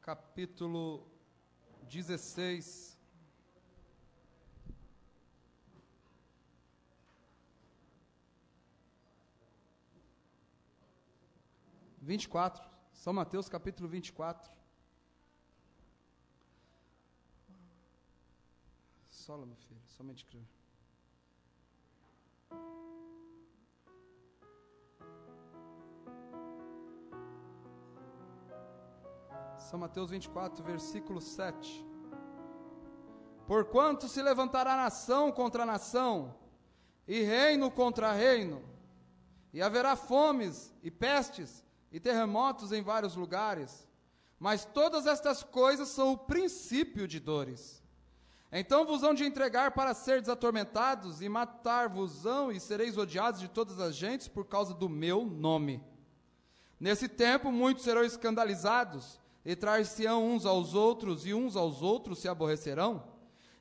capítulo 16. São Mateus, capítulo 24. Sola, meu filho, somente crer. São Mateus 24, versículo 7. Porquanto se levantará nação contra nação, e reino contra reino, e haverá fomes e pestes, e terremotos em vários lugares, mas todas estas coisas são o princípio de dores. Então vos hão de entregar para serdes atormentados, e matar-vos-ão, e sereis odiados de todas as gentes por causa do meu nome. Nesse tempo muitos serão escandalizados, e trair-se-ão uns aos outros, e uns aos outros se aborrecerão,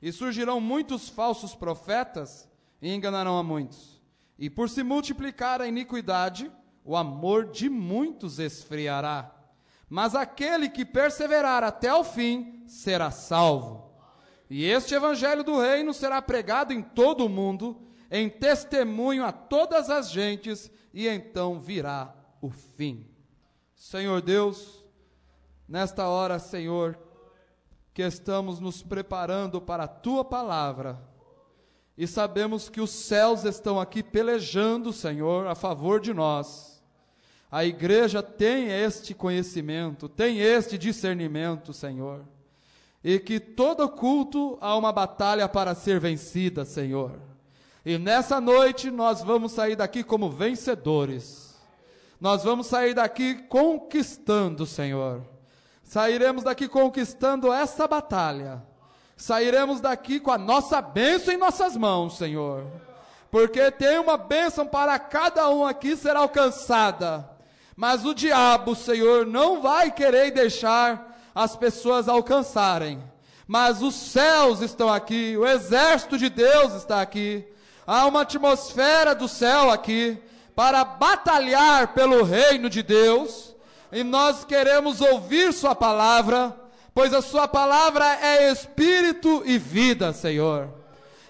e surgirão muitos falsos profetas, e enganarão a muitos. E por se multiplicar a iniquidade, o amor de muitos esfriará, mas aquele que perseverar até o fim será salvo. E este evangelho do reino será pregado em todo o mundo, em testemunho a todas as gentes, e então virá o fim. Senhor Deus, nesta hora, Senhor, que estamos nos preparando para a Tua palavra, e sabemos que os céus estão aqui pelejando, Senhor, a favor de nós. A igreja tem este conhecimento, tem este discernimento, Senhor. E que todo culto há uma batalha para ser vencida, Senhor. E nessa noite nós vamos sair daqui como vencedores. Nós vamos sair daqui conquistando, Senhor. Sairemos daqui conquistando essa batalha. Sairemos daqui com a nossa bênção em nossas mãos, Senhor. Porque tem uma bênção para cada um aqui ser alcançada. Mas o diabo, Senhor, não vai querer deixar as pessoas alcançarem. Mas os céus estão aqui, o exército de Deus está aqui. Há uma atmosfera do céu aqui para batalhar pelo reino de Deus. E nós queremos ouvir sua palavra, pois a sua palavra é espírito e vida, Senhor.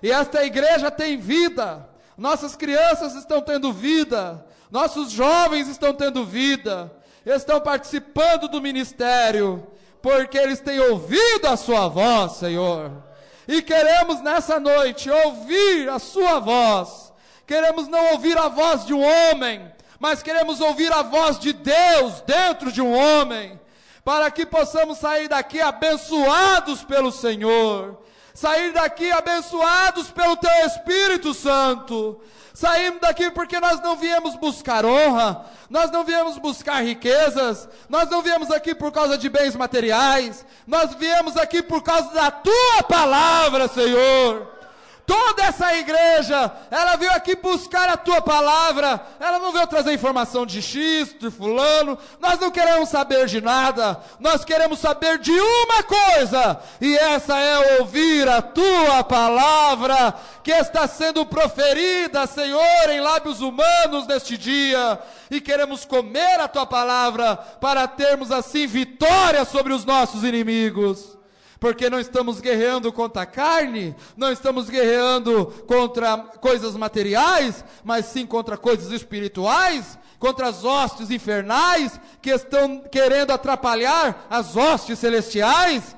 E esta igreja tem vida. Nossas crianças estão tendo vida. Nossos jovens estão tendo vida, estão participando do ministério, porque eles têm ouvido a sua voz, Senhor. E queremos nessa noite ouvir a sua voz. Queremos não ouvir a voz de um homem, mas queremos ouvir a voz de Deus dentro de um homem, para que possamos sair daqui abençoados pelo Senhor, sair daqui abençoados pelo Teu Espírito Santo. Saímos daqui porque nós não viemos buscar honra, nós não viemos buscar riquezas, nós não viemos aqui por causa de bens materiais, nós viemos aqui por causa da Tua palavra, Senhor. Toda essa igreja, ela veio aqui buscar a Tua palavra, ela não veio trazer informação de X, de fulano. Nós não queremos saber de nada, nós queremos saber de uma coisa, e essa é ouvir a Tua palavra, que está sendo proferida, Senhor, em lábios humanos neste dia, e queremos comer a Tua palavra, para termos assim vitória sobre os nossos inimigos. Porque não estamos guerreando contra a carne, não estamos guerreando contra coisas materiais, mas sim contra coisas espirituais, contra as hostes infernais, que estão querendo atrapalhar as hostes celestiais,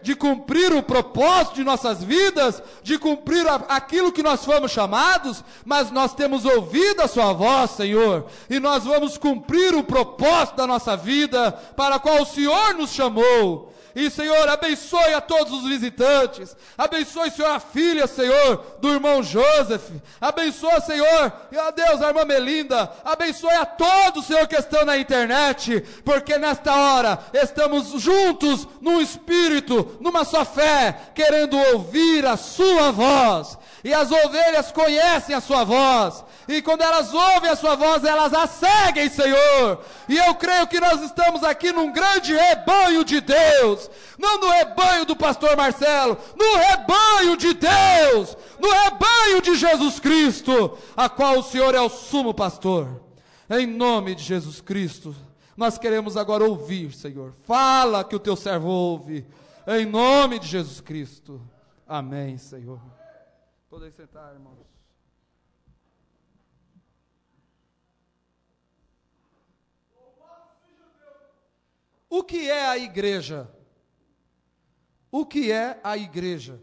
de cumprir o propósito de nossas vidas, de cumprir aquilo que nós fomos chamados. Mas nós temos ouvido a sua voz, Senhor, e nós vamos cumprir o propósito da nossa vida, para a qual o Senhor nos chamou. E, Senhor, abençoe a todos os visitantes, abençoe, Senhor, a filha, Senhor, do irmão Joseph, abençoa, Senhor, e, Deus, a irmã Melinda, abençoe a todos, Senhor, que estão na internet, porque nesta hora estamos juntos, num espírito, numa só fé, querendo ouvir a sua voz, e as ovelhas conhecem a sua voz, e quando elas ouvem a sua voz, elas a seguem, Senhor. E eu creio que nós estamos aqui num grande rebanho de Deus, não no rebanho do pastor Marcelo, no rebanho de Deus, no rebanho de Jesus Cristo, a qual o Senhor é o sumo pastor. Em nome de Jesus Cristo, Nós queremos agora ouvir, Senhor. Fala que o teu servo ouve, em nome de Jesus Cristo. Amém, Senhor. Podem sentar, irmãos. O que é a igreja? O que é a igreja?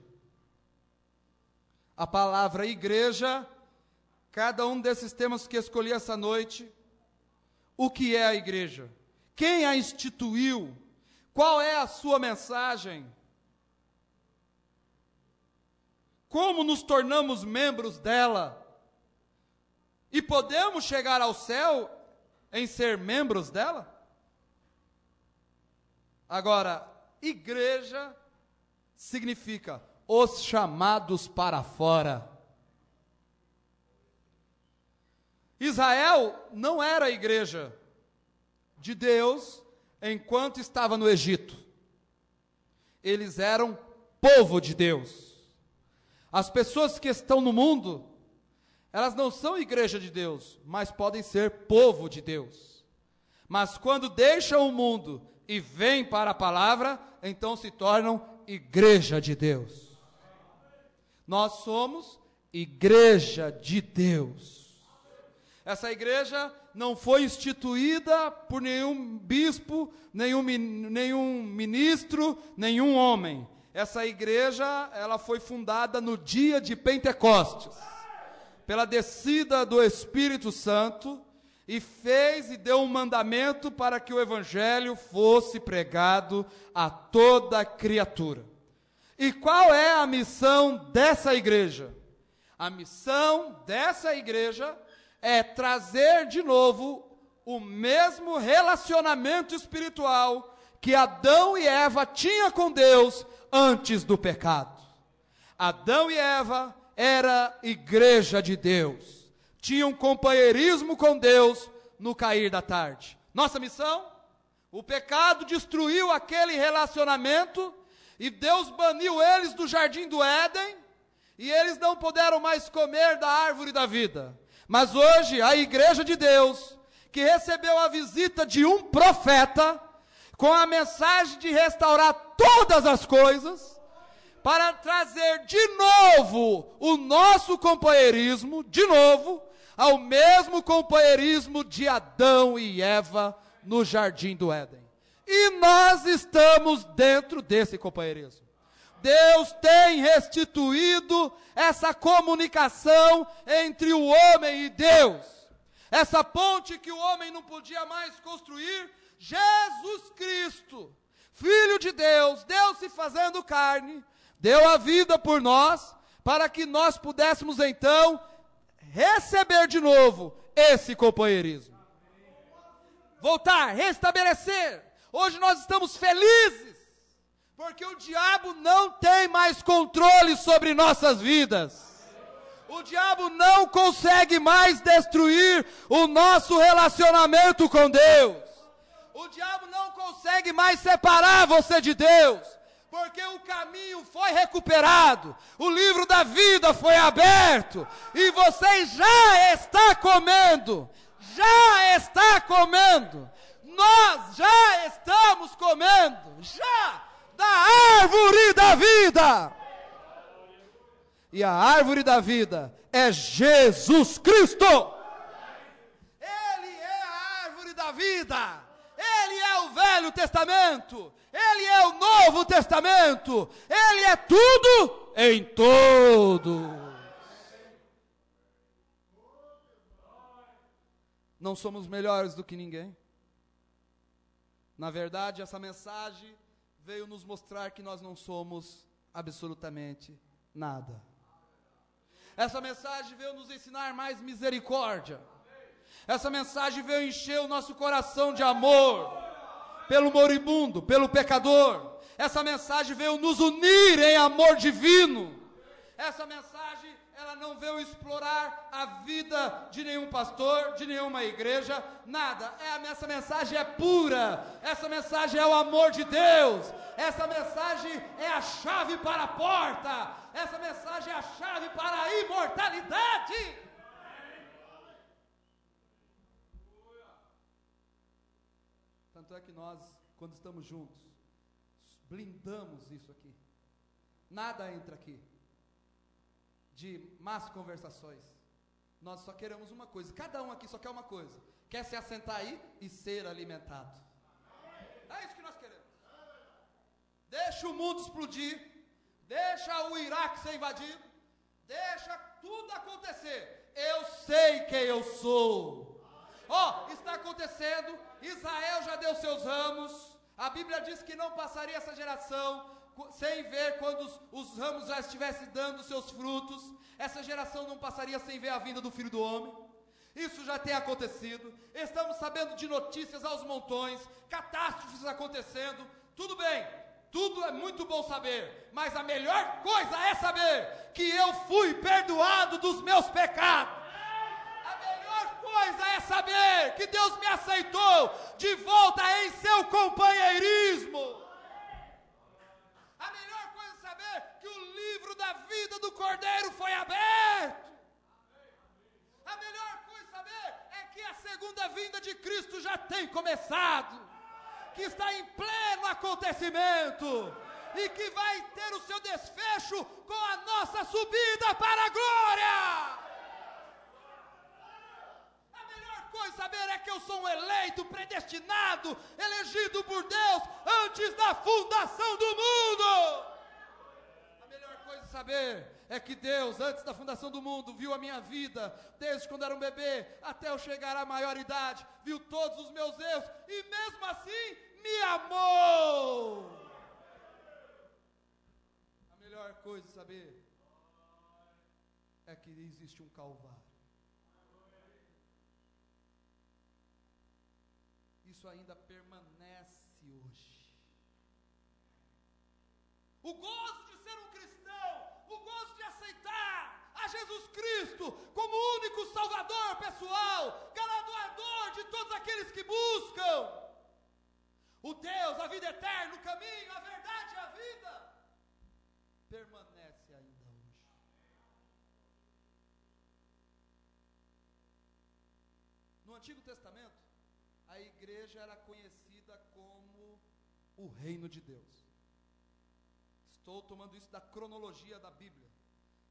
A palavra igreja, cada um desses temas que escolhi essa noite, o que é a igreja? Quem a instituiu? Qual é a sua mensagem? Como nos tornamos membros dela? E podemos chegar ao céu em ser membros dela? Agora, igreja significa os chamados para fora. Israel não era a igreja de Deus enquanto estava no Egito. Eles eram povo de Deus. As pessoas que estão no mundo, elas não são igreja de Deus, mas podem ser povo de Deus. Mas quando deixam o mundo e vêm para a palavra, então se tornam igreja de Deus. Nós somos igreja de Deus. Essa igreja não foi instituída por nenhum bispo, nenhum ministro, nenhum homem. Essa igreja, ela foi fundada no dia de Pentecostes, pela descida do Espírito Santo, e fez e deu um mandamento para que o evangelho fosse pregado a toda criatura. E qual é a missão dessa igreja? A missão dessa igreja é trazer de novo o mesmo relacionamento espiritual que Adão e Eva tinham com Deus antes do pecado. Adão e Eva era igreja de Deus, tinham companheirismo com Deus no cair da tarde. Nossa missão? O pecado destruiu aquele relacionamento e Deus baniu eles do jardim do Éden, e eles não puderam mais comer da árvore da vida. Mas hoje, a igreja de Deus, que recebeu a visita de um profeta, com a mensagem de restaurar todas as coisas, para trazer de novo o nosso companheirismo, de novo, ao mesmo companheirismo de Adão e Eva no jardim do Éden. E nós estamos dentro desse companheirismo. Deus tem restituído essa comunicação entre o homem e Deus. Essa ponte que o homem não podia mais construir, Jesus Cristo, Filho de Deus, Deus se fazendo carne, deu a vida por nós, para que nós pudéssemos então receber de novo esse companheirismo. Voltar, restabelecer. Hoje nós estamos felizes, porque o diabo não tem mais controle sobre nossas vidas. O diabo não consegue mais destruir o nosso relacionamento com Deus. O diabo não consegue mais separar você de Deus, porque o caminho foi recuperado, o livro da vida foi aberto, e você já está comendo, nós já estamos comendo, já, da árvore da vida. E a árvore da vida é Jesus Cristo. Ele é a árvore da vida. Ele é o Velho Testamento. Ele é o Novo Testamento. Ele é tudo em todos. Não somos melhores do que ninguém. Na verdade, essa mensagem veio nos mostrar que nós não somos absolutamente nada. Essa mensagem veio nos ensinar mais misericórdia. Essa mensagem veio encher o nosso coração de amor pelo moribundo, pelo pecador. Essa mensagem veio nos unir em amor divino. Essa mensagem, ela não veio explorar a vida de nenhum pastor, de nenhuma igreja, nada. Essa mensagem é pura. Essa mensagem é o amor de Deus. Essa mensagem é a chave para a porta. Essa mensagem é a chave para a imortalidade. Tanto é que nós, quando estamos juntos, blindamos isso aqui. Nada entra aqui de más conversações. Nós só queremos uma coisa, cada um aqui só quer uma coisa, quer se assentar aí e ser alimentado. É isso que nós queremos. Deixa o mundo explodir, deixa o Iraque ser invadido, deixa tudo acontecer. Eu sei quem eu sou. Está acontecendo, Israel já deu seus ramos, a Bíblia diz que não passaria essa geração sem ver quando os ramos já estivessem dando seus frutos. Essa geração não passaria sem ver a vinda do Filho do Homem. Isso já tem acontecido, estamos sabendo de notícias aos montões, catástrofes acontecendo. Tudo bem, tudo é muito bom saber, mas a melhor coisa é saber que eu fui perdoado dos meus pecados. A melhor coisa é saber que Deus me aceitou de volta em seu companheirismo. A melhor coisa é saber que o livro da vida do Cordeiro foi aberto. A melhor coisa é saber é que a segunda vinda de Cristo já tem começado, que está em pleno acontecimento e que vai ter o seu desfecho com a nossa subida para a glória. A melhor coisa saber é que eu sou um eleito, predestinado, elegido por Deus antes da fundação do mundo. A melhor coisa saber é que Deus, antes da fundação do mundo, viu a minha vida, desde quando era um bebê, até eu chegar à maioridade, viu todos os meus erros, e mesmo assim, me amou. A melhor coisa saber é que existe um Calvário. Isso ainda permanece hoje. O gozo de ser um cristão, o gozo de aceitar a Jesus Cristo como único Salvador pessoal, galardoador de todos aqueles que buscam o Deus, a vida eterna, o caminho, a verdade e a vida, permanece ainda hoje. No Antigo Testamento, a igreja era conhecida como o reino de Deus. Estou tomando isso da cronologia da Bíblia.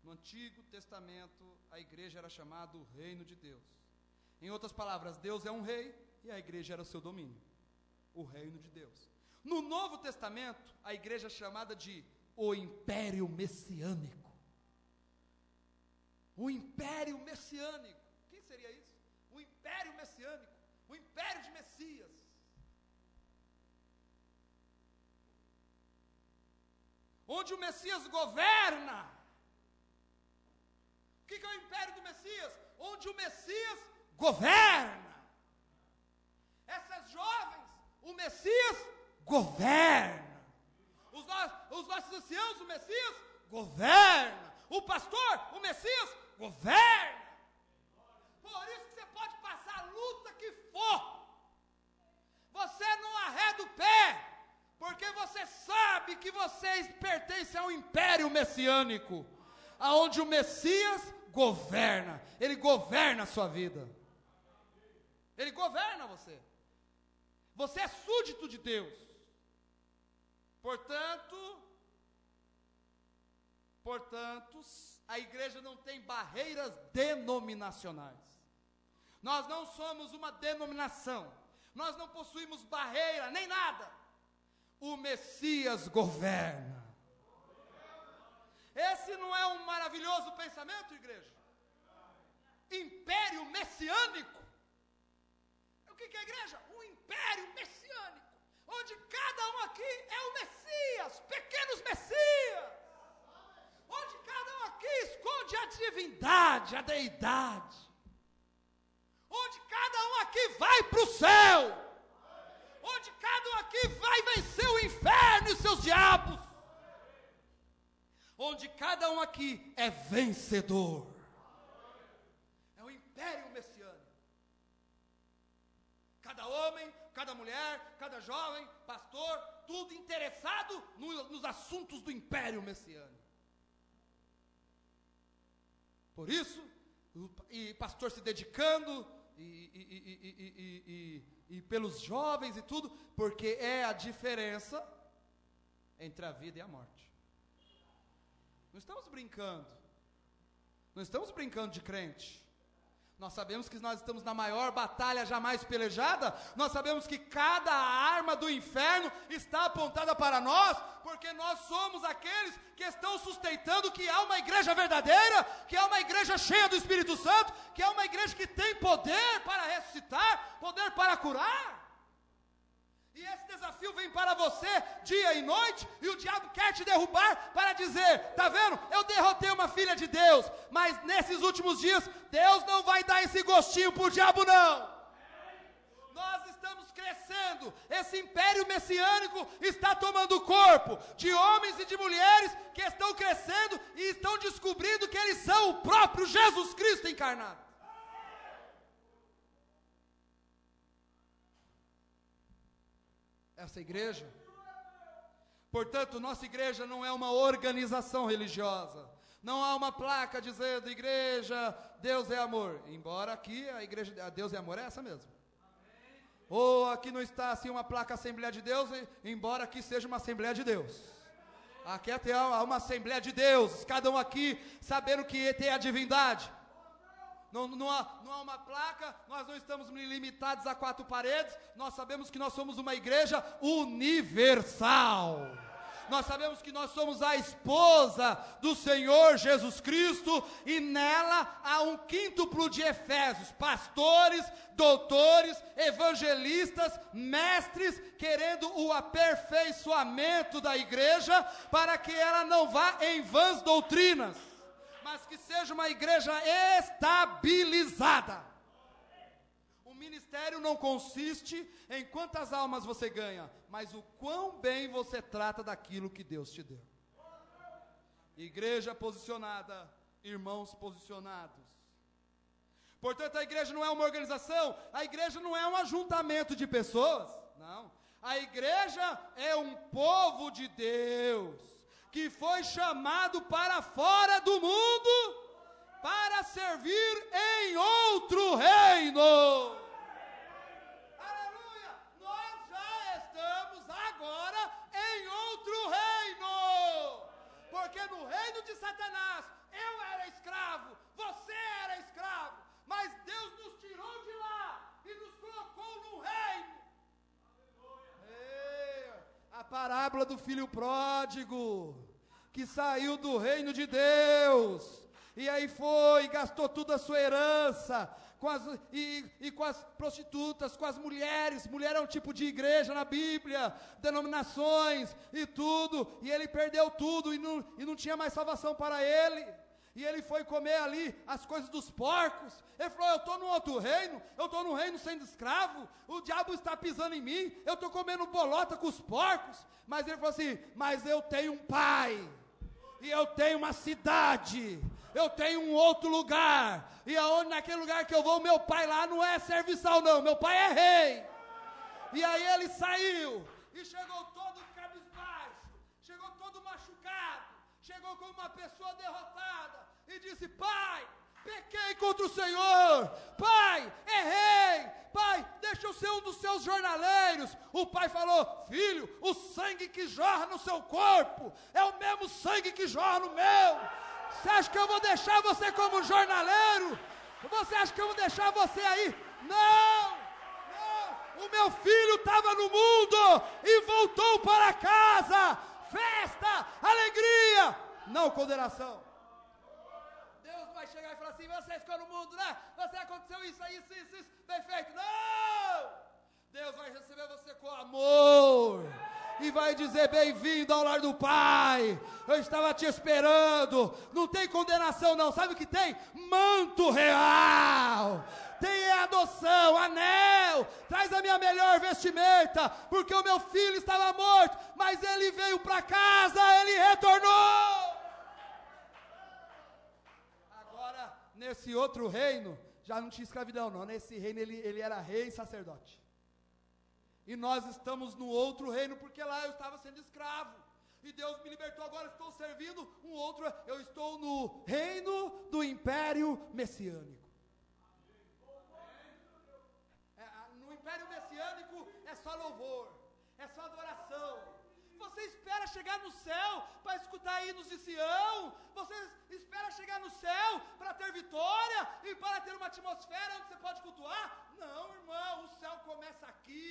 No Antigo Testamento, a igreja era chamada o reino de Deus. Em outras palavras, Deus é um rei e a igreja era o seu domínio. O reino de Deus. No Novo Testamento, a igreja é chamada de o Império Messiânico. O Império Messiânico. Quem seria isso? O Império Messiânico. O Império de Messias. Onde o Messias governa. O que é o Império do Messias? Onde o Messias governa. Essas jovens, o Messias governa. Os nossos anciãos, o Messias governa. O pastor, o Messias governa. Por isso que você pode passar a luta que for, você não arreda o pé, porque você sabe que você pertence a um império messiânico, aonde o Messias governa. Ele governa a sua vida. Ele governa você. Você é súdito de Deus. Portanto, a igreja não tem barreiras denominacionais. Nós não somos uma denominação. Nós não possuímos barreira, nem nada. O Messias governa. Esse não é um maravilhoso pensamento, igreja? Império messiânico. O que é a igreja? Um império messiânico, onde cada um aqui é o Messias, pequenos Messias, onde cada um aqui esconde a divindade, a deidade, onde cada um aqui vai para o céu, onde cada um aqui vai vencer o inferno e seus diabos, onde cada um aqui é vencedor. É o império messiânico. Cada homem, cada mulher, cada jovem, pastor, tudo interessado nos assuntos do império messiânico. Por isso, e pastor se dedicando e pelos jovens e tudo, porque é a diferença entre a vida e a morte. Não estamos brincando. Não estamos brincando de crente. Nós sabemos que nós estamos na maior batalha jamais pelejada. Nós sabemos que cada arma do inferno está apontada para nós, porque nós somos aqueles que estão sustentando que há uma igreja verdadeira, que há uma igreja cheia do Espírito Santo, que há uma igreja que tem poder para ressuscitar, poder para curar. E esse desafio vem para você dia e noite, e o diabo quer te derrubar para dizer, tá vendo, eu derrotei uma filha de Deus, mas nesses últimos dias, Deus não vai dar esse gostinho para o diabo não. Nós estamos crescendo, esse império messiânico está tomando corpo de homens e de mulheres que estão crescendo e estão descobrindo que eles são o próprio Jesus Cristo encarnado. Essa igreja, portanto, nossa igreja não é uma organização religiosa, não há uma placa dizendo igreja, Deus é amor, embora aqui a igreja, Deus é amor, é essa mesmo. Ou aqui não está assim uma placa Assembleia de Deus, embora aqui seja uma Assembleia de Deus. Aqui até há uma Assembleia de Deus, cada um aqui sabendo que tem a divindade. Não há uma placa, nós não estamos limitados a 4 paredes, nós sabemos que nós somos uma igreja universal. Nós sabemos que nós somos a esposa do Senhor Jesus Cristo, e nela há um quíntuplo de Efésios, pastores, doutores, evangelistas, mestres, querendo o aperfeiçoamento da igreja, para que ela não vá em vãs doutrinas, mas que seja uma igreja estabilizada. O ministério não consiste em quantas almas você ganha, mas o quão bem você trata daquilo que Deus te deu. Igreja posicionada, irmãos posicionados. Portanto, a igreja não é uma organização, a igreja não é um ajuntamento de pessoas, não. A igreja é um povo de Deus, que foi chamado para fora do mundo, para servir em outro reino. Aleluia! Nós já estamos agora em outro reino, porque no reino de Satanás, eu era escravo, você era escravo, mas Deus nos tirou de lá e nos colocou num reino. A parábola do filho pródigo, que saiu do reino de Deus, e aí foi, gastou toda a sua herança, com as prostitutas, com as mulheres. Mulher é um tipo de igreja na Bíblia, denominações e tudo, e ele perdeu tudo, e não tinha mais salvação para ele. E ele foi comer ali as coisas dos porcos. Ele falou, eu estou num outro reino, eu estou num reino sendo escravo, o diabo está pisando em mim, eu estou comendo bolota com os porcos. Mas ele falou assim, mas eu tenho um pai, e eu tenho uma cidade, eu tenho um outro lugar, e aonde naquele lugar que eu vou, meu pai lá não é serviçal não, meu pai é rei. E aí ele saiu, e chegou todo cabisbaixo, chegou todo machucado, chegou como uma pessoa derrotada, e disse, pai, pequei contra o Senhor, pai, errei, pai, deixa eu ser um dos seus jornaleiros. O pai falou, filho, o sangue que jorra no seu corpo, é o mesmo sangue que jorra no meu. Você acha que eu vou deixar você como jornaleiro? Você acha que eu vou deixar você aí? Não, não, o meu filho estava no mundo, e voltou para casa, festa, alegria, não condenação. Deus vai chegar e falar assim, você ficou no mundo, né? Você aconteceu isso, bem feito. Não! Deus vai receber você com amor, e vai dizer, bem-vindo ao lar do Pai, eu estava te esperando. Não tem condenação não, sabe o que tem? Manto real, tem adoção, anel, traz a minha melhor vestimenta, porque o meu filho estava morto, mas ele veio para casa, ele retornou. Agora, nesse outro reino, já não tinha escravidão não, nesse reino ele era rei e sacerdote. E nós estamos no outro reino, porque lá eu estava sendo escravo, e Deus me libertou, agora estou servindo um outro, eu estou no reino do império messiânico. só louvor, é só adoração. Você espera chegar no céu para escutar hinos de Sião? Você espera chegar no céu para ter vitória e para ter uma atmosfera onde você pode cultuar? Não, irmão, o céu começa aqui.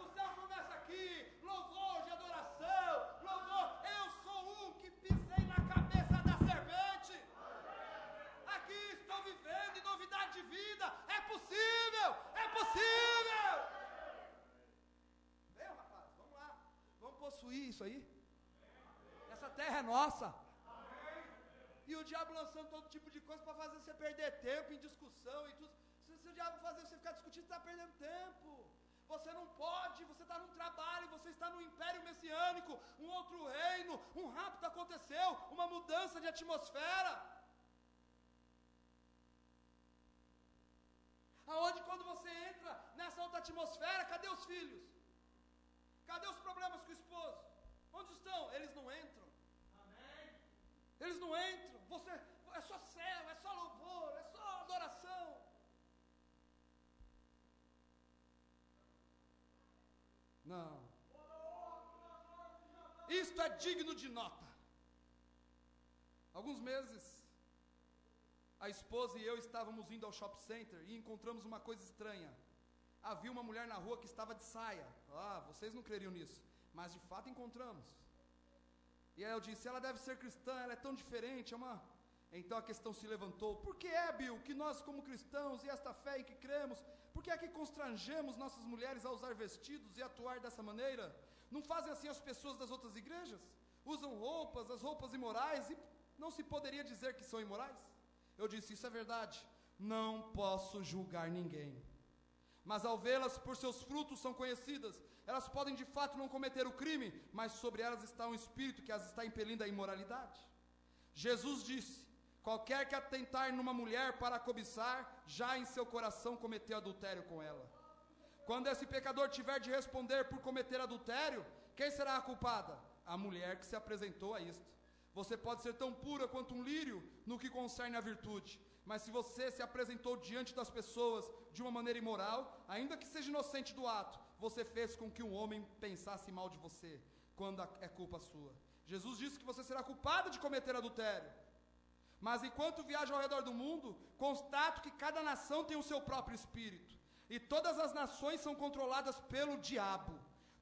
O céu começa aqui, louvor de adoração, louvor. Eu sou um que pisei na cabeça da serpente. Aqui estou vivendo em novidade de vida. É possível, é possível. Vem, rapaz, vamos lá. Vamos possuir isso aí. Essa terra é nossa. E o diabo lançando todo tipo de coisa para fazer você perder tempo em discussão e tudo. Se o diabo fazer você ficar discutindo, você está perdendo tempo. Você não pode, você está num trabalho, você está num império messiânico, um outro reino, um rapto aconteceu, uma mudança de atmosfera. Aonde quando você entra nessa outra atmosfera, cadê os filhos? Cadê os problemas com o esposo? Onde estão? Eles não entram. Amém. Eles não entram. Você, é só céu, é só louvor, é só adoração. Não. Isto é digno de nota. Alguns meses, a esposa e eu estávamos indo ao shopping center e encontramos uma coisa estranha. Havia uma mulher na rua que estava de saia. Vocês não creriam nisso, mas de fato encontramos. E aí eu disse, ela deve ser cristã, ela é tão diferente, Então a questão se levantou, por que é, Bill, que nós como cristãos e esta fé em que cremos, por que é que constrangemos nossas mulheres a usar vestidos e atuar dessa maneira? Não fazem assim as pessoas das outras igrejas? Usam roupas, as roupas imorais, e não se poderia dizer que são imorais? Eu disse, isso é verdade, não posso julgar ninguém. Mas ao vê-las por seus frutos são conhecidas. Elas podem de fato não cometer o crime, mas sobre elas está um espírito que as está impelindo à imoralidade. Jesus disse, qualquer que atentar numa mulher para a cobiçar, já em seu coração cometeu adultério com ela. Quando esse pecador tiver de responder por cometer adultério, quem será a culpada? A mulher que se apresentou a isto. Você pode ser tão pura quanto um lírio no que concerne a virtude, mas se você se apresentou diante das pessoas de uma maneira imoral, ainda que seja inocente do ato, você fez com que um homem pensasse mal de você, quando é culpa sua. Jesus disse que você será culpada de cometer adultério. Mas enquanto viajo ao redor do mundo, constato que cada nação tem o seu próprio espírito, e todas as nações são controladas pelo diabo.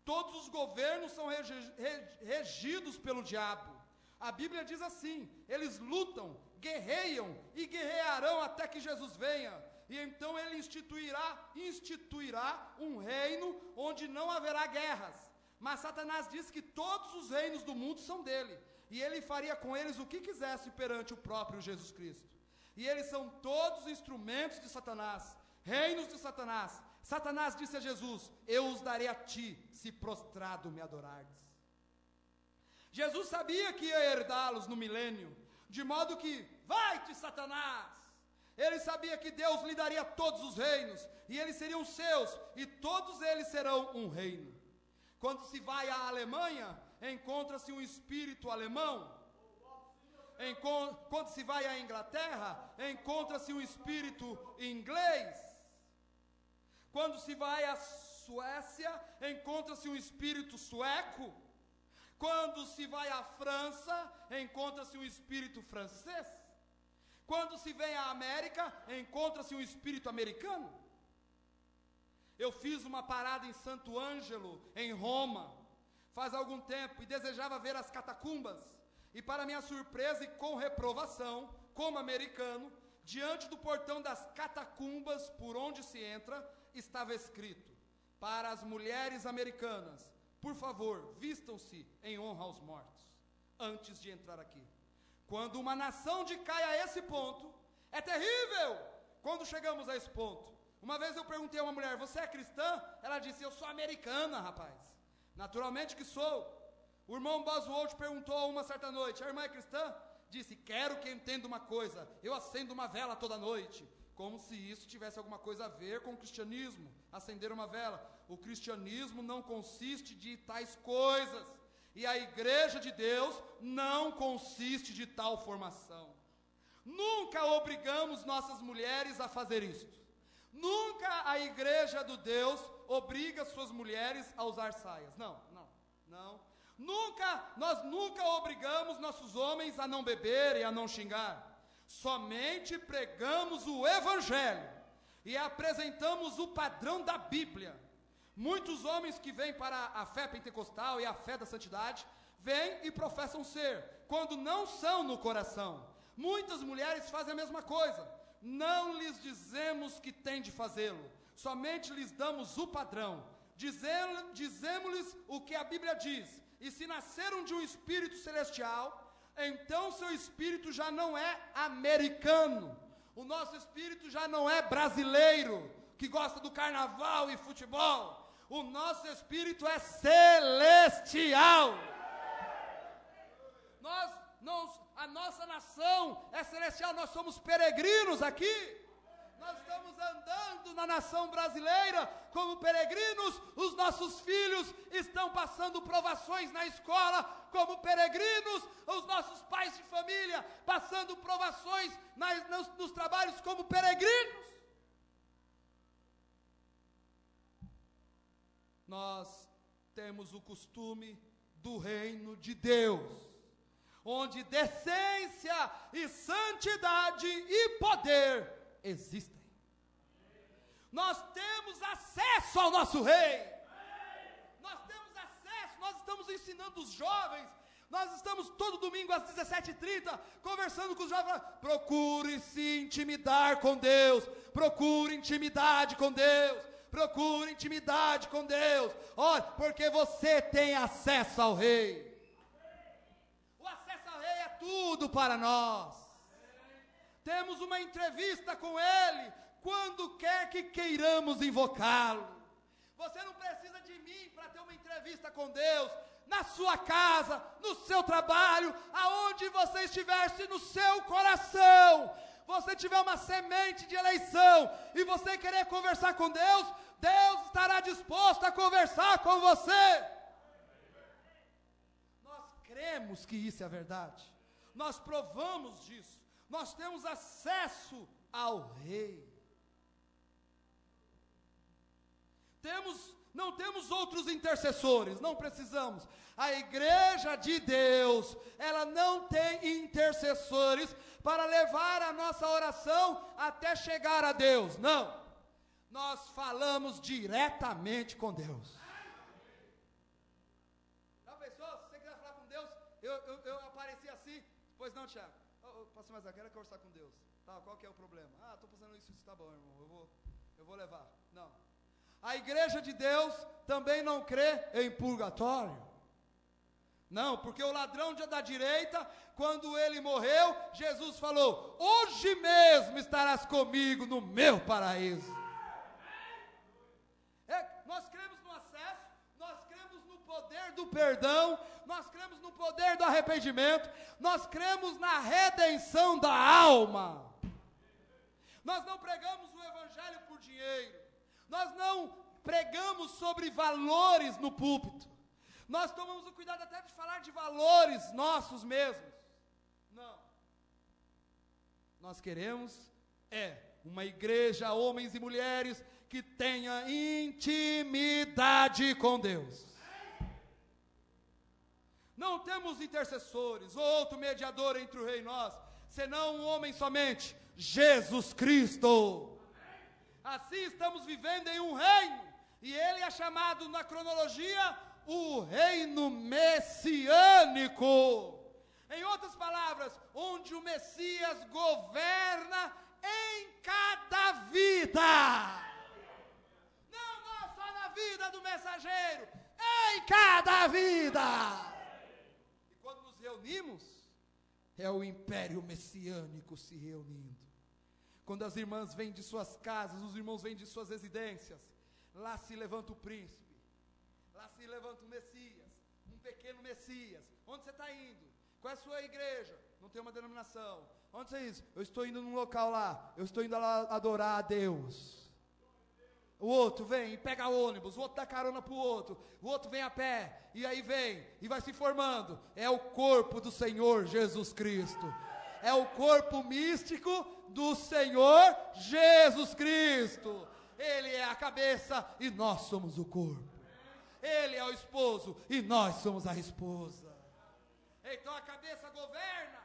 Todos os governos são regidos pelo diabo. A Bíblia diz assim, eles lutam, guerreiam e guerrearão até que Jesus venha. E então ele instituirá um reino onde não haverá guerras. Mas Satanás diz que todos os reinos do mundo são dele. E ele faria com eles o que quisesse perante o próprio Jesus Cristo. E eles são todos instrumentos de Satanás, reinos de Satanás. Satanás disse a Jesus, eu os darei a ti, se prostrado me adorardes. Jesus sabia que ia herdá-los no milênio, de modo que, vai-te Satanás! Ele sabia que Deus lhe daria todos os reinos, e eles seriam seus, e todos eles serão um reino. Quando se vai à Alemanha, encontra-se um espírito alemão. Quando se vai à Inglaterra, encontra-se um espírito inglês. Quando se vai à Suécia, encontra-se um espírito sueco. Quando se vai à França, encontra-se um espírito francês. Quando se vem à América, encontra-se um espírito americano. Eu fiz uma parada em Santo Ângelo, em Roma, faz algum tempo, e desejava ver as catacumbas. E para minha surpresa e com reprovação, como americano, diante do portão das catacumbas, por onde se entra, estava escrito, para as mulheres americanas, por favor, vistam-se em honra aos mortos, antes de entrar aqui. Quando uma nação decai a esse ponto, é terrível quando chegamos a esse ponto. Uma vez eu perguntei a uma mulher, você é cristã? Ela disse, eu sou americana, rapaz. Naturalmente que sou. O irmão Boswell perguntou a uma certa noite, a irmã é cristã? Disse, quero que entenda uma coisa, eu acendo uma vela toda noite. Como se isso tivesse alguma coisa a ver com o cristianismo, acender uma vela. O cristianismo não consiste de tais coisas, e a igreja de Deus não consiste de tal formação. Nunca obrigamos nossas mulheres a fazer isto. Nunca a igreja do Deus obriga suas mulheres a usar saias. Não. Nós nunca obrigamos nossos homens a não beber e a não xingar. Somente pregamos o Evangelho e apresentamos o padrão da Bíblia. Muitos homens que vêm para a fé pentecostal e a fé da santidade, vêm e professam ser, quando não são no coração. Muitas mulheres fazem a mesma coisa. Não lhes dizemos que têm de fazê-lo, somente lhes damos o padrão. Dizemos-lhes o que a Bíblia diz. E se nasceram de um espírito celestial, então seu espírito já não é americano. O nosso espírito já não é brasileiro, que gosta do carnaval e futebol. O nosso espírito é celestial. A nossa nação é celestial, nós somos peregrinos aqui. Nós estamos andando na nação brasileira como peregrinos. Os nossos filhos estão passando provações na escola como peregrinos. Os nossos pais de família passando provações nos trabalhos como peregrinos. Nós temos o costume do reino de Deus, onde decência e santidade e poder existem. Nós temos acesso ao nosso rei. Nós temos acesso, nós estamos ensinando os jovens. Nós estamos todo domingo às 17h30 conversando com os jovens. Procure se intimidar com Deus. Procure intimidade com Deus. Procure intimidade com Deus. Olha, porque você tem acesso ao rei. O acesso ao rei é tudo para nós. Temos uma entrevista com Ele quando quer que queiramos invocá-lo. Você não precisa de mim para ter uma entrevista com Deus. Na sua casa, no seu trabalho, aonde você estiver, se no seu coração você tiver uma semente de eleição e você querer conversar com Deus, Deus estará disposto a conversar com você. Nós cremos que isso é verdade. Nós provamos disso. Nós temos acesso ao rei. Não temos outros intercessores, não precisamos. A igreja de Deus, ela não tem intercessores para levar a nossa oração até chegar a Deus, não. Nós falamos diretamente com Deus. Já pensou? Se você quiser falar com Deus, eu apareci assim, pois não, Tiago, pastor, mas eu quero conversar com Deus. Tá, qual que é o problema? Estou passando isso, tá bom, irmão, eu vou levar. Não. A igreja de Deus também não crê em purgatório. Não, porque o ladrão da direita, quando ele morreu, Jesus falou: hoje mesmo estarás comigo no meu paraíso. Nós cremos no acesso, nós cremos no poder do perdão, nós cremos no poder do arrependimento, nós cremos na redenção da alma. Nós não pregamos o evangelho por dinheiro. Nós não pregamos sobre valores no púlpito. Nós tomamos o cuidado até de falar de valores nossos mesmos. Não. Nós queremos uma igreja, homens e mulheres, que tenha intimidade com Deus. Não temos intercessores, ou outro mediador entre o rei e nós, senão um homem somente, Jesus Cristo. Assim estamos vivendo em um reino, e ele é chamado na cronologia o reino messiânico. Em outras palavras, onde o Messias governa em cada vida. Não só na vida do mensageiro, em cada vida. E quando nos reunimos, é o império messiânico se reunindo. Quando as irmãs vêm de suas casas, os irmãos vêm de suas residências, lá se levanta o príncipe, lá se levanta o Messias, um pequeno Messias. Onde você está indo? Qual é a sua igreja? Não tem uma denominação. Onde você diz? Eu estou indo num local lá, eu estou indo lá adorar a Deus. O outro vem e pega ônibus, o outro dá carona para o outro vem a pé, e aí vem, e vai se formando. É o corpo do Senhor Jesus Cristo. é o corpo místico do Senhor Jesus Cristo. Ele é a cabeça e nós somos o corpo. Ele é o esposo e nós somos a esposa. Então a cabeça governa.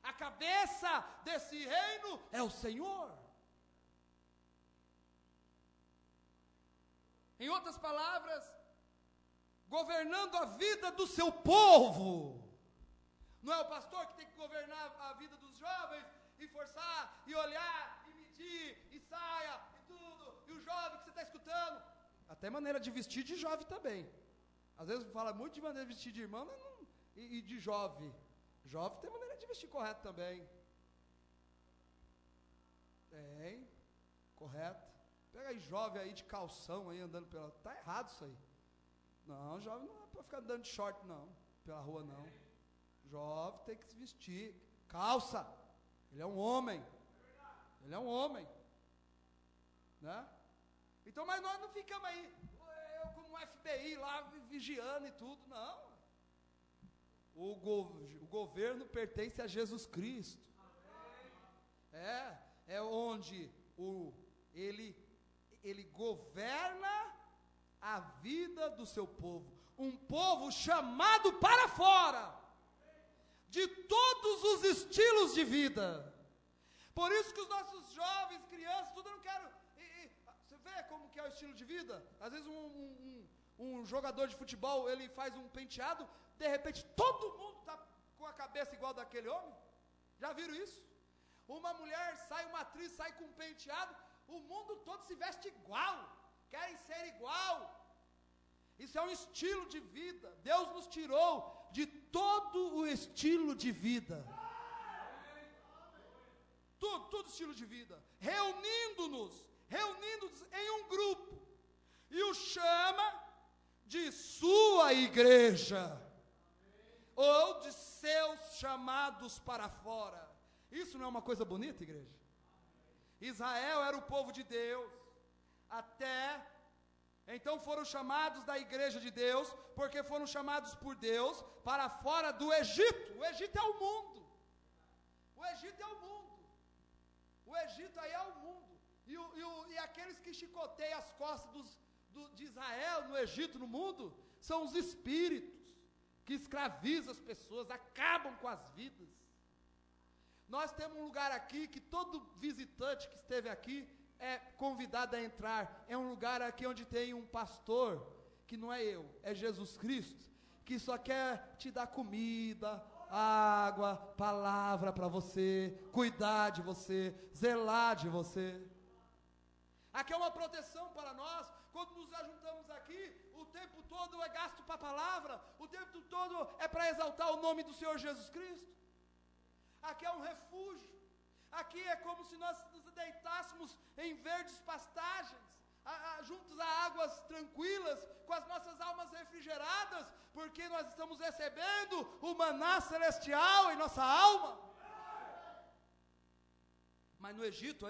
A cabeça desse reino é o Senhor. Em outras palavras, governando a vida do seu povo. Não é o pastor que tem que governar a vida dos jovens e forçar, e olhar, e medir, e saia, e tudo, e o jovem que você está escutando. Até maneira de vestir de jovem também. Às vezes fala muito de maneira de vestir de irmão e de jovem. Jovem tem maneira de vestir correto também. Tem, correto. Pega aí jovem aí de calção aí andando pela... Tá errado isso aí. Não, jovem não é para ficar andando de short não, pela rua não. Jovem tem que se vestir. Calça. Ele é um homem. Ele é um homem. Né? Então, mas nós não ficamos aí, eu como FBI lá vigiando e tudo, não. O governo pertence a Jesus Cristo. É onde ele governa a vida do seu povo. Um povo chamado para fora de todos os estilos de vida. Por isso que os nossos jovens, crianças, tudo eu não quero... Você vê como que é o estilo de vida? Às vezes um jogador de futebol, ele faz um penteado, de repente todo mundo está com a cabeça igual daquele homem. Já viram isso? Uma mulher sai, uma atriz sai com um penteado, o mundo todo se veste igual, querem ser igual. Isso é um estilo de vida. Deus nos tirou de todo o estilo de vida. Todo estilo de vida. Reunindo-nos em um grupo. E o chama de sua igreja. Ou de seus chamados para fora. Isso não é uma coisa bonita, igreja? Israel era o povo de Deus. Então foram chamados da igreja de Deus, porque foram chamados por Deus para fora do Egito. O Egito é o mundo. O Egito é o mundo. O Egito aí é o mundo. E aqueles que chicoteiam as costas de Israel no Egito, no mundo, são os espíritos que escravizam as pessoas, acabam com as vidas. Nós temos um lugar aqui que todo visitante que esteve aqui é convidado a entrar. É um lugar aqui onde tem um pastor, que não é eu, é Jesus Cristo, que só quer te dar comida, água, palavra para você, cuidar de você, zelar de você. Aqui é uma proteção para nós. Quando nos ajuntamos aqui, o tempo todo é gasto para a palavra, o tempo todo é para exaltar o nome do Senhor Jesus Cristo. Aqui é um refúgio. Aqui é como se nós nos deitássemos em verdes pastagens, juntos a águas tranquilas, com as nossas almas refrigeradas, porque nós estamos recebendo o maná celestial em nossa alma. Mas no Egito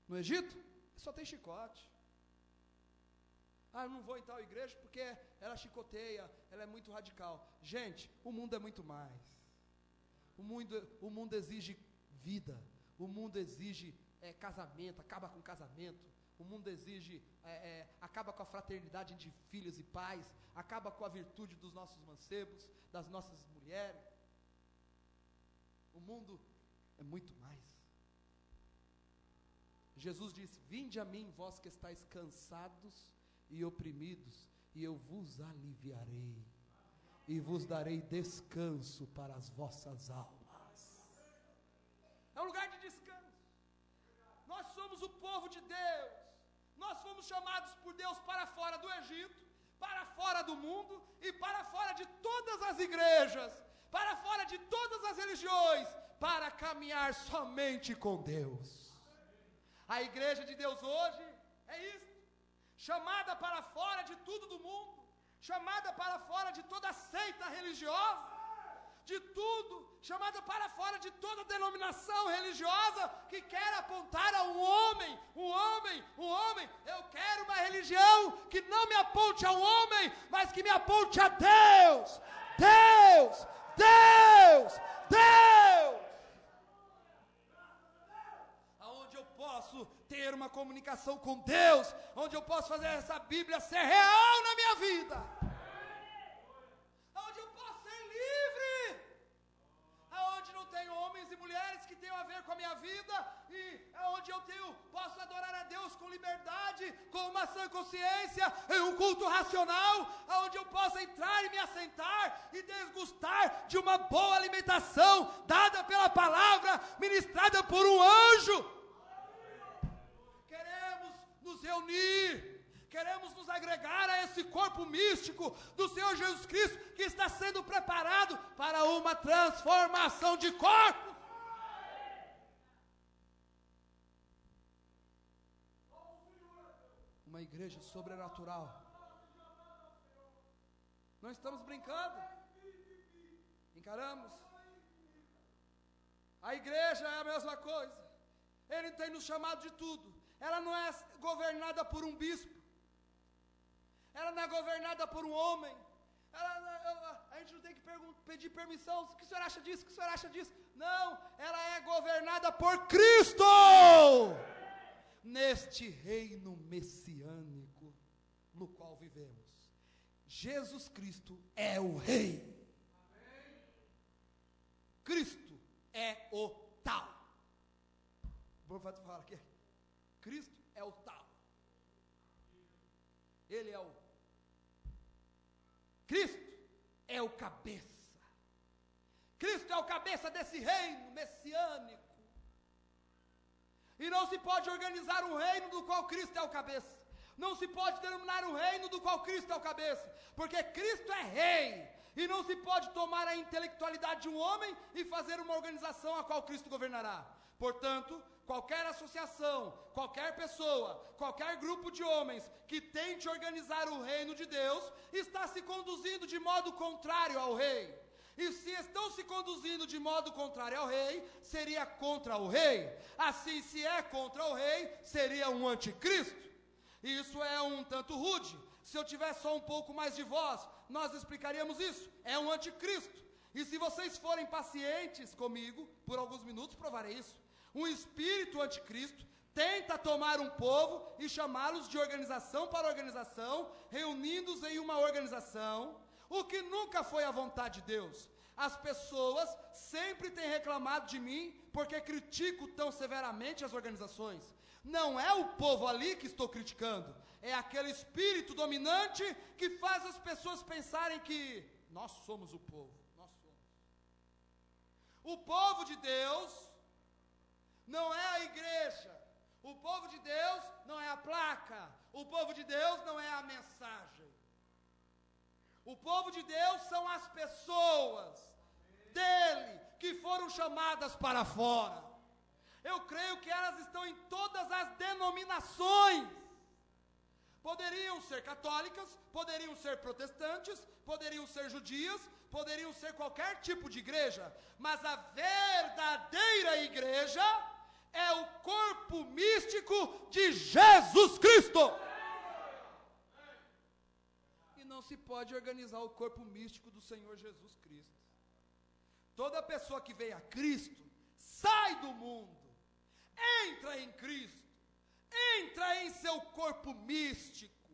no Egito, só tem chicote. Eu não vou em tal igreja porque ela chicoteia, ela é muito radical. Gente, o mundo é muito mais. O mundo exige vida, o mundo exige casamento, acaba com casamento, o mundo exige, acaba com a fraternidade de filhos e pais, acaba com a virtude dos nossos mancebos, das nossas mulheres. O mundo é muito mais. Jesus disse: vinde a mim, vós que estáis cansados e oprimidos, e eu vos aliviarei, e vos darei descanso para as vossas almas. É um lugar de descanso. Nós somos o povo de Deus. Nós fomos chamados por Deus para fora do Egito, para fora do mundo e para fora de todas as igrejas, para fora de todas as religiões, para caminhar somente com Deus. A igreja de Deus hoje é isso, chamada para fora de tudo do mundo, chamada para fora de toda seita religiosa, de tudo, chamada para fora de toda denominação religiosa que quer apontar a um homem. Eu quero uma religião que não me aponte a um homem, mas que me aponte a Deus. Deus, Deus, Deus. ter uma comunicação com Deus, onde eu posso fazer essa Bíblia ser real na minha vida, onde eu posso ser livre, aonde não tenho homens e mulheres que tenham a ver com a minha vida, e aonde eu posso adorar a Deus com liberdade, com uma sã consciência, em um culto racional, aonde eu possa entrar e me assentar e desgustar de uma boa alimentação dada pela palavra, ministrada por um anjo. Queremos nos reunir, queremos nos agregar a esse corpo místico do Senhor Jesus Cristo, que está sendo preparado para uma transformação de corpo. Uma igreja sobrenatural. Não estamos brincando. Encaramos. A igreja é a mesma coisa. Ele tem nos chamado de tudo. Ela não é governada por um bispo. Ela não é governada por um homem. A gente não tem que pedir permissão. O que o senhor acha disso? O que o senhor acha disso? Não, ela é governada por Cristo. Neste reino messiânico no qual vivemos. Jesus Cristo é o Rei. Cristo é o tal. Vou falar aqui. Cristo é o tal. Ele é o Cristo é o cabeça. Cristo é o cabeça desse reino messiânico. E não se pode organizar um reino do qual Cristo é o cabeça. Não se pode denominar um reino do qual Cristo é o cabeça. Porque Cristo é rei. E não se pode tomar a intelectualidade de um homem e fazer uma organização a qual Cristo governará. Portanto, qualquer associação, qualquer pessoa, qualquer grupo de homens que tente organizar o reino de Deus, está se conduzindo de modo contrário ao rei. E se estão se conduzindo de modo contrário ao rei, seria contra o rei. Assim, se é contra o rei, seria um anticristo. E isso é um tanto rude. Se eu tivesse só um pouco mais de voz, nós explicaríamos isso. É um anticristo. E se vocês forem pacientes comigo, por alguns minutos, provarei isso. Um espírito anticristo tenta tomar um povo e chamá-los de organização para organização, reunindo-os em uma organização, o que nunca foi a vontade de Deus. As pessoas sempre têm reclamado de mim porque critico tão severamente as organizações. Não é o povo ali que estou criticando, é aquele espírito dominante que faz as pessoas pensarem que nós somos o povo. Nós somos. O povo de Deus não é a igreja. O povo de Deus não é a placa. O povo de Deus não é a mensagem. O povo de Deus são as pessoas dele que foram chamadas para fora. Eu creio que elas estão em todas as denominações. Poderiam ser católicas, poderiam ser protestantes, poderiam ser judias, poderiam ser qualquer tipo de igreja, mas a verdadeira igreja é o corpo místico de Jesus Cristo. E não se pode organizar o corpo místico do Senhor Jesus Cristo. Toda pessoa que veio a Cristo, sai do mundo, entra em Cristo, entra em seu corpo místico,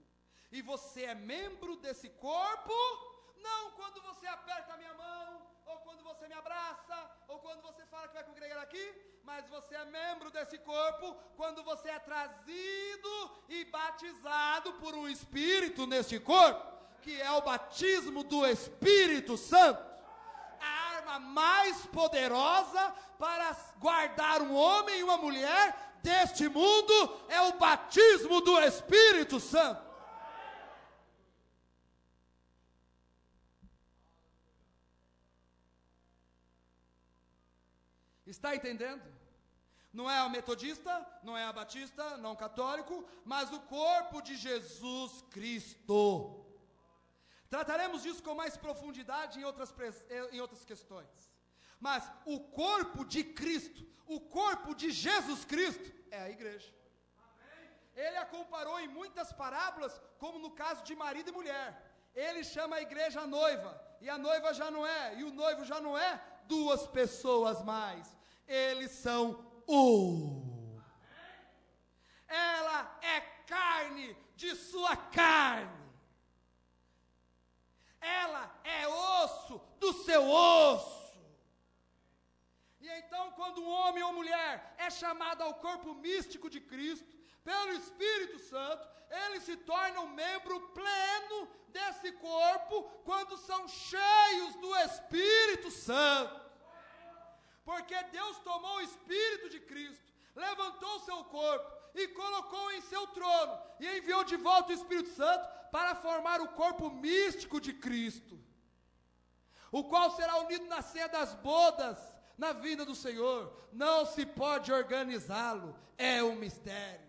e você é membro desse corpo, não quando você aperta a minha mão, ou quando você me abraça, ou quando você fala que vai congregar aqui, mas você é membro desse corpo quando você é trazido e batizado por um Espírito neste corpo, que é o batismo do Espírito Santo. A arma mais poderosa para guardar um homem e uma mulher deste mundo é o batismo do Espírito Santo. Está entendendo? Não é o metodista, não é a batista, não o católico, mas o corpo de Jesus Cristo. Trataremos disso com mais profundidade em outras questões. Mas o corpo de Cristo, o corpo de Jesus Cristo, é a igreja. Ele a comparou em muitas parábolas, como no caso de marido e mulher. Ele chama a igreja a noiva, e a noiva já não é, e o noivo já não é duas pessoas mais. Eles são um. carne de sua carne. Ela é osso do seu osso. E então, quando um homem ou mulher é chamado ao corpo místico de Cristo, pelo Espírito Santo, eles se tornam membro pleno desse corpo, quando são cheios do Espírito Santo. Porque Deus tomou o Espírito de Cristo, levantou o seu corpo e colocou em seu trono, e enviou de volta o Espírito Santo para formar o corpo místico de Cristo, o qual será unido na ceia das bodas, na vinda do Senhor. Não se pode organizá-lo, é um mistério.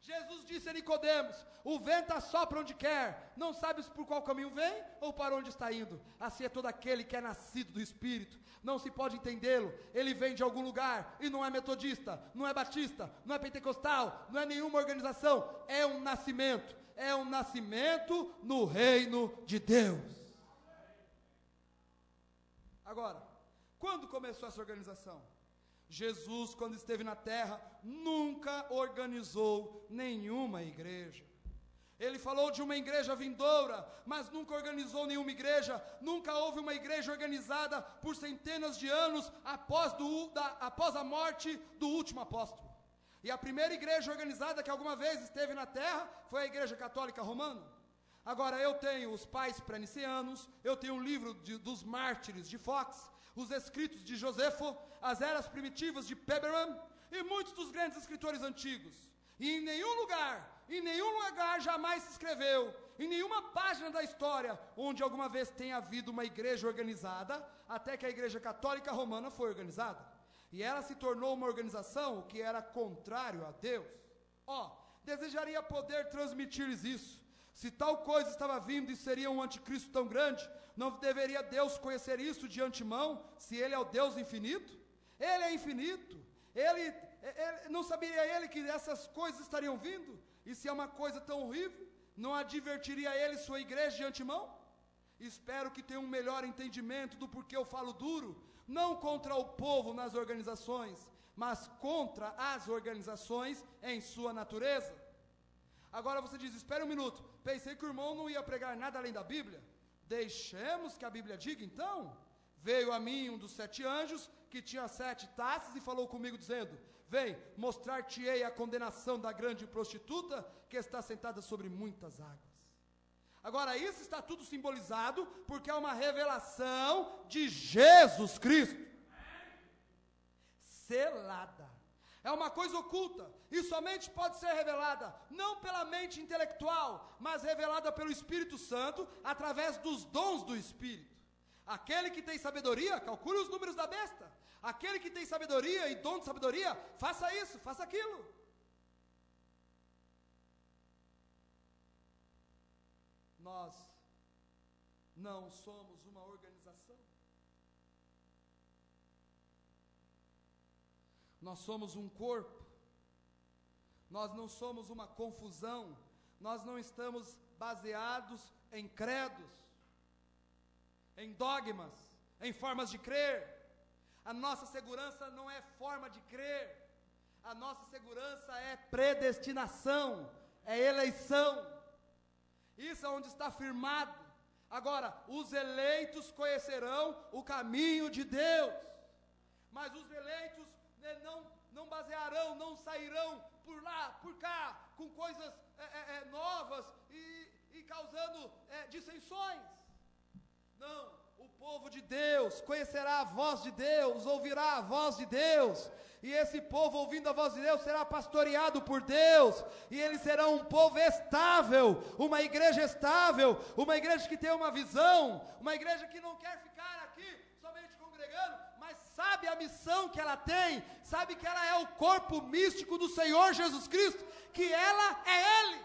Jesus disse a Nicodemos: o vento assopra onde quer, não sabes por qual caminho vem ou para onde está indo. Assim é todo aquele que é nascido do Espírito, não se pode entendê-lo. Ele vem de algum lugar e não é metodista, não é batista, não é pentecostal, não é nenhuma organização. É um nascimento no reino de Deus. Agora, quando começou essa organização? Jesus, quando esteve na terra, nunca organizou nenhuma igreja. Ele falou de uma igreja vindoura, mas nunca organizou nenhuma igreja. Nunca houve uma igreja organizada por centenas de anos após a morte do último apóstolo. E a primeira igreja organizada que alguma vez esteve na terra foi a Igreja Católica Romana. Agora, eu tenho os pais pré-nicêanos, eu tenho um livro dos mártires de Fox, os escritos de Joséfo, as eras primitivas de Peberam e muitos dos grandes escritores antigos. E em nenhum lugar jamais se escreveu, em nenhuma página da história, onde alguma vez tenha havido uma igreja organizada, até que a Igreja Católica Romana foi organizada. E ela se tornou uma organização que era contrário a Deus. Desejaria poder transmitir-lhes isso. Se tal coisa estava vindo e seria um anticristo tão grande, não deveria Deus conhecer isso de antemão, se Ele é o Deus infinito? Ele é infinito. Não saberia Ele que essas coisas estariam vindo? E se é uma coisa tão horrível, não advertiria Ele sua igreja de antemão? Espero que tenham um melhor entendimento do porquê eu falo duro, não contra o povo nas organizações, mas contra as organizações em sua natureza. Agora você diz: espera um minuto, pensei que o irmão não ia pregar nada além da Bíblia. Deixemos que a Bíblia diga então. Veio a mim um dos 7 anjos, que tinha 7 taças, e falou comigo dizendo: vem, mostrar-te-ei a condenação da grande prostituta, que está sentada sobre muitas águas. Agora, isso está tudo simbolizado, porque é uma revelação de Jesus Cristo, selada. É uma coisa oculta, e somente pode ser revelada, não pela mente intelectual, mas revelada pelo Espírito Santo, através dos dons do Espírito. Aquele que tem sabedoria, calcule os números da besta. Aquele que tem sabedoria e dom de sabedoria, faça isso, faça aquilo. Nós não somos uma organização. Nós somos um corpo. Nós não somos uma confusão. Nós não estamos baseados em credos, em dogmas, em formas de crer. A nossa segurança não é forma de crer. A nossa segurança é predestinação, é eleição. Isso é onde está firmado. Agora, os eleitos conhecerão o caminho de Deus, mas os eleitos não basearão, não sairão por lá, por cá, com coisas novas e causando dissensões. Não, o povo de Deus conhecerá a voz de Deus, ouvirá a voz de Deus, e esse povo, ouvindo a voz de Deus, será pastoreado por Deus, e eles serão um povo estável, uma igreja estável, uma igreja que tem uma visão, uma igreja que não quer ficar aqui somente congregando, mas sabe a missão que ela tem, sabe que ela é o corpo místico do Senhor Jesus Cristo, que ela é Ele.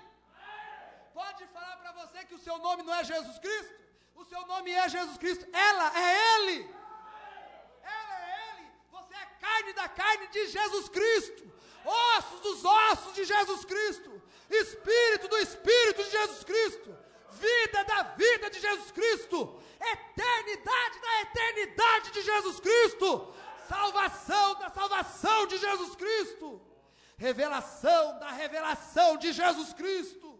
Pode falar para você que o seu nome não é Jesus Cristo? O seu nome é Jesus Cristo, ela é Ele. Ela é Ele, você é carne da carne de Jesus Cristo, ossos dos ossos de Jesus Cristo, espírito do espírito de Jesus Cristo, vida da vida de Jesus Cristo, eternidade da eternidade de Jesus Cristo, salvação da salvação de Jesus Cristo. revelação da revelação de Jesus Cristo.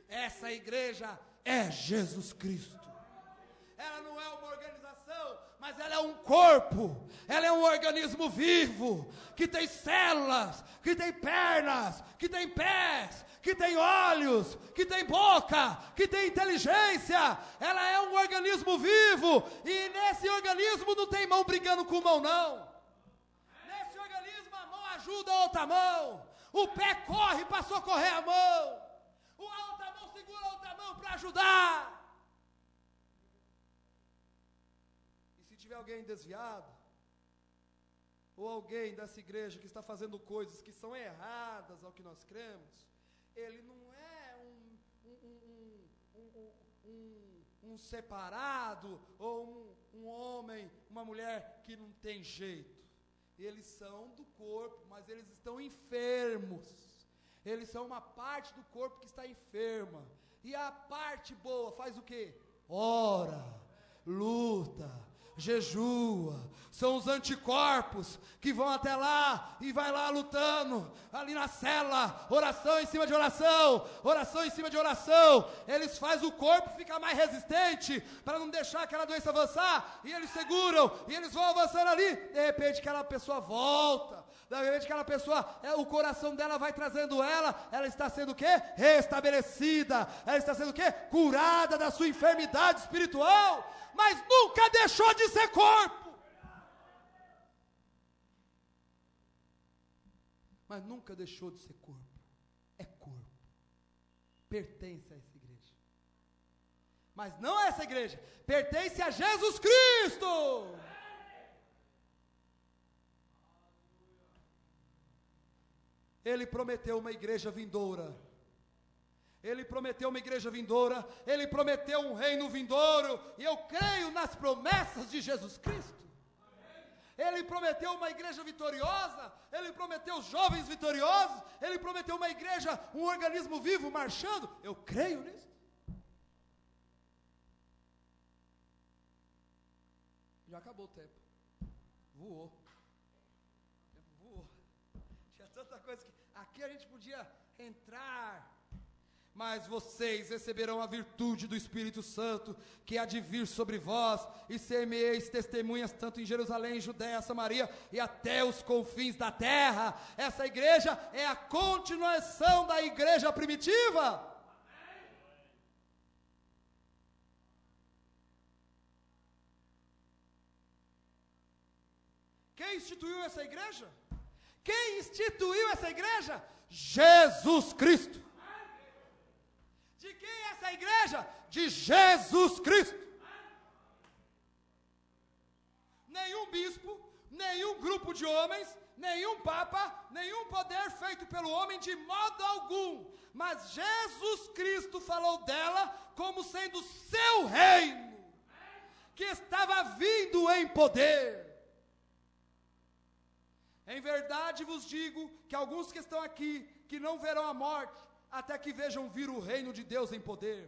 Essa igreja é Jesus Cristo. Ela não é uma organização, mas ela é um corpo, ela é um organismo vivo, que tem células, que tem pernas, que tem pés, que tem olhos, que tem boca, que tem inteligência. Ela é um organismo vivo, e nesse organismo não tem mão brigando com mão, não. Nesse organismo a mão ajuda a outra mão, o pé corre para socorrer a mão, a outra mão segura a outra mão para ajudar. Se tiver alguém desviado, ou alguém dessa igreja que está fazendo coisas que são erradas ao que nós cremos, ele não é um separado, ou um homem, uma mulher que não tem jeito. Eles são do corpo, mas eles estão enfermos. Eles são uma parte do corpo que está enferma. E a parte boa faz o quê? Ora, luta, jejua. São os anticorpos que vão até lá e vai lá lutando, ali na cela, oração em cima de oração, oração em cima de oração. Eles fazem o corpo ficar mais resistente, para não deixar aquela doença avançar, e eles seguram, e eles vão avançando ali. De repente aquela pessoa volta, de repente aquela pessoa, o coração dela vai trazendo ela está sendo o quê? Restabelecida, ela está sendo o quê? Curada da sua enfermidade espiritual, mas nunca deixou de ser corpo. Mas nunca deixou de ser corpo. É corpo. Pertence a essa igreja. Mas não a essa igreja. Pertence a Jesus Cristo. Ele prometeu uma igreja vindoura. Ele prometeu uma igreja vindoura. Ele prometeu um reino vindouro. E eu creio nas promessas de Jesus Cristo. Ele prometeu uma igreja vitoriosa, ele prometeu jovens vitoriosos, ele prometeu uma igreja, um organismo vivo marchando. Eu creio nisso. Já acabou o tempo. Voou. O tempo voou. Tinha tanta coisa que aqui a gente podia entrar. Mas vocês receberão a virtude do Espírito Santo, que há de vir sobre vós, e ser-me-eis testemunhas tanto em Jerusalém, Judéia, Samaria e até os confins da terra. Essa igreja é a continuação da igreja primitiva. Quem instituiu essa igreja? Quem instituiu essa igreja? Jesus Cristo. De quem é essa igreja? De Jesus Cristo. Nenhum bispo, nenhum grupo de homens, nenhum papa, nenhum poder feito pelo homem de modo algum. Mas Jesus Cristo falou dela como sendo seu reino, que estava vindo em poder. Em verdade vos digo que alguns que estão aqui, que não verão a morte, até que vejam vir o reino de Deus em poder.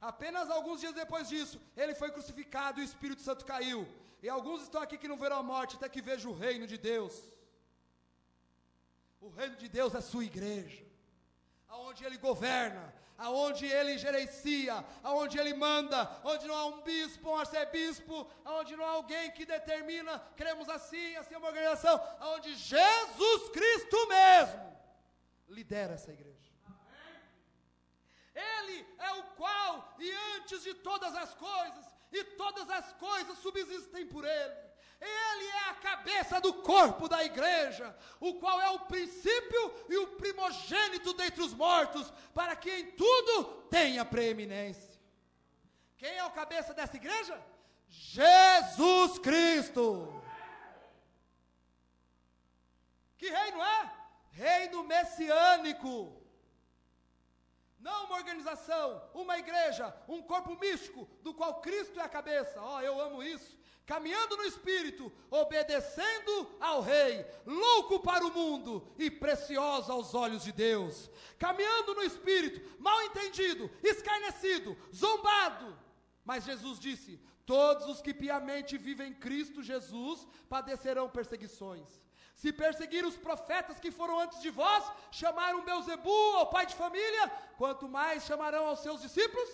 Apenas alguns dias depois disso, ele foi crucificado e o Espírito Santo caiu. E alguns estão aqui que não verão a morte, até que vejam o reino de Deus. O reino de Deus é sua igreja, aonde ele governa, aonde ele gerencia, aonde ele manda, onde não há um bispo, um arcebispo, aonde não há alguém que determina, queremos assim, assim é uma organização, aonde Jesus Cristo mesmo lidera essa igreja. Ele é o qual, e antes de todas as coisas, e todas as coisas subsistem por ele. Ele é a cabeça do corpo da igreja, o qual é o princípio e o primogênito dentre os mortos, para que em tudo tenha preeminência. Quem é o cabeça dessa igreja? Jesus Cristo. Que reino é? Reino messiânico. Não uma organização, uma igreja, um corpo místico, do qual Cristo é a cabeça. Eu amo isso. Caminhando no Espírito, obedecendo ao Rei, louco para o mundo e precioso aos olhos de Deus. Caminhando no Espírito, mal entendido, escarnecido, zombado. Mas Jesus disse: Todos os que piamente vivem em Cristo Jesus padecerão perseguições. Se perseguiram os profetas que foram antes de vós, chamaram Belzebu ao pai de família, quanto mais chamarão aos seus discípulos?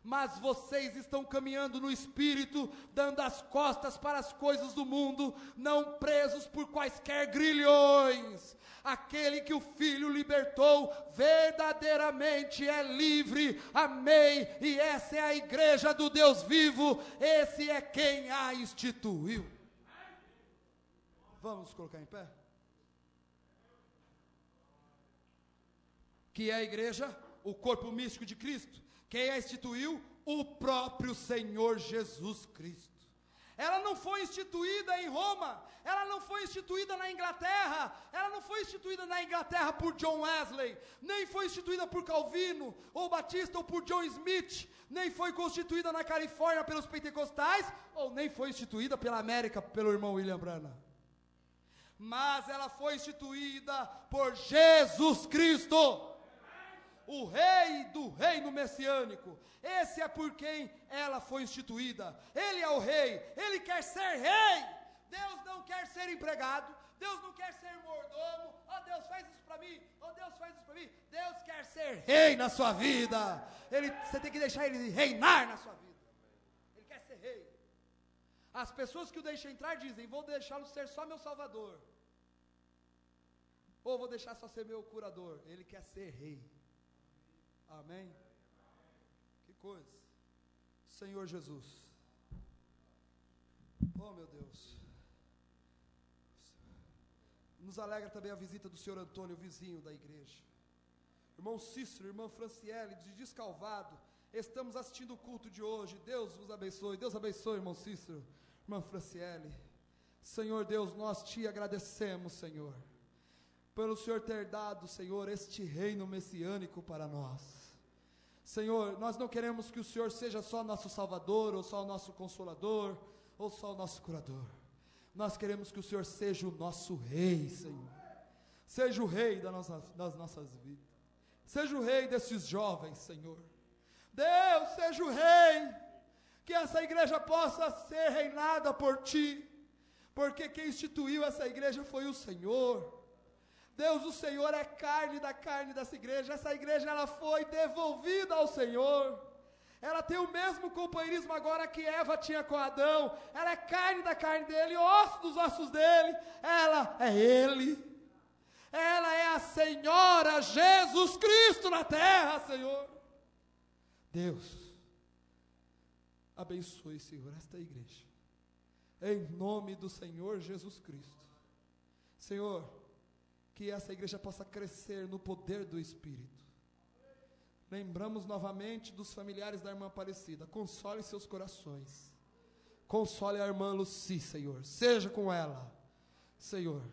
Mas vocês estão caminhando no Espírito, dando as costas para as coisas do mundo, não presos por quaisquer grilhões. Aquele que o Filho libertou, verdadeiramente é livre, amém, e essa é a igreja do Deus vivo, esse é quem a instituiu. Vamos nos colocar em pé? Que é a igreja? O corpo místico de Cristo. Quem a instituiu? O próprio Senhor Jesus Cristo. Ela não foi instituída em Roma, ela não foi instituída na Inglaterra, ela não foi instituída na Inglaterra por John Wesley, nem foi instituída por Calvino, ou Batista, ou por John Smith, nem foi constituída na Califórnia pelos pentecostais, ou nem foi instituída pela América, pelo irmão William Branham. Mas ela foi instituída por Jesus Cristo, o rei do reino messiânico. Esse é por quem ela foi instituída. Ele é o rei, ele quer ser rei. Deus não quer ser empregado, Deus não quer ser mordomo. Oh, Deus faz isso para mim, oh, Deus faz isso para mim. Deus quer ser rei na sua vida. Você tem que deixar ele reinar na sua vida. Ele quer ser rei. As pessoas que o deixam entrar dizem: vou deixá-lo ser só meu salvador, ou vou deixar só ser meu curador. Ele quer ser rei. Amém? Que coisa. Senhor Jesus. Oh, meu Deus. Nos alegra também a visita do senhor Antônio, vizinho da igreja. Irmão Cícero, irmã Franciele, de Descalvado, estamos assistindo o culto de hoje. Deus vos abençoe. Deus abençoe, irmão Cícero, irmã Franciele. Senhor Deus, nós te agradecemos, Senhor, pelo Senhor ter dado, Senhor, este reino messiânico para nós. Senhor, nós não queremos que o Senhor seja só nosso Salvador, ou só o nosso Consolador, ou só o nosso curador. Nós queremos que o Senhor seja o nosso Rei, Senhor. Seja o Rei das nossas vidas. Seja o Rei desses jovens, Senhor. Deus, seja o Rei. Que essa igreja possa ser reinada por Ti, porque quem instituiu essa igreja foi o Senhor. Deus, o Senhor é carne da carne dessa igreja. Essa igreja, ela foi devolvida ao Senhor. Ela tem o mesmo companheirismo agora que Eva tinha com Adão. Ela é carne da carne dele, osso dos ossos dele. Ela é Ele. Ela é a Senhora Jesus Cristo na terra, Senhor. Deus, abençoe, Senhor, esta igreja. Em nome do Senhor Jesus Cristo. Senhor, que essa igreja possa crescer no poder do Espírito. Lembramos novamente dos familiares da irmã Aparecida. Console seus corações. Console a irmã Luci, Senhor. Seja com ela, Senhor,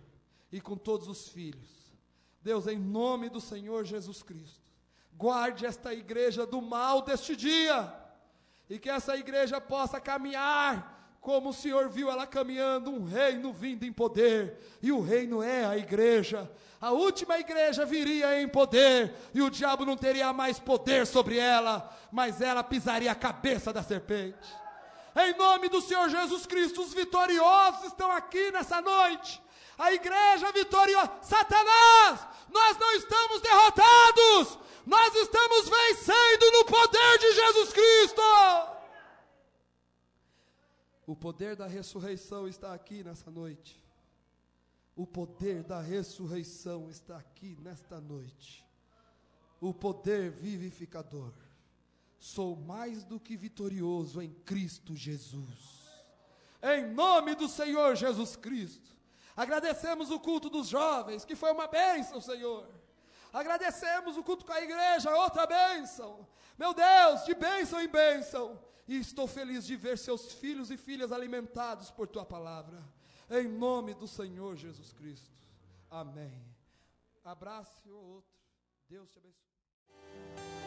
e com todos os filhos. Deus, em nome do Senhor Jesus Cristo, guarde esta igreja do mal deste dia, e que essa igreja possa caminhar como o Senhor viu ela caminhando, um reino vindo em poder, e o reino é a igreja. A última igreja viria em poder, e o diabo não teria mais poder sobre ela, mas ela pisaria a cabeça da serpente. Em nome do Senhor Jesus Cristo, os vitoriosos estão aqui nessa noite. A igreja vitoriosa. Satanás, nós não estamos derrotados, nós estamos vencendo no poder de Jesus Cristo. O poder da ressurreição está aqui nessa noite. O poder da ressurreição está aqui nesta noite. O poder vivificador. Sou mais do que vitorioso em Cristo Jesus. Em nome do Senhor Jesus Cristo. Agradecemos o culto dos jovens, que foi uma bênção, Senhor. Agradecemos o culto com a igreja, outra bênção. Meu Deus, de bênção em bênção. E estou feliz de ver seus filhos e filhas alimentados por Tua palavra. Em nome do Senhor Jesus Cristo. Amém. Abrace o outro. Deus te abençoe.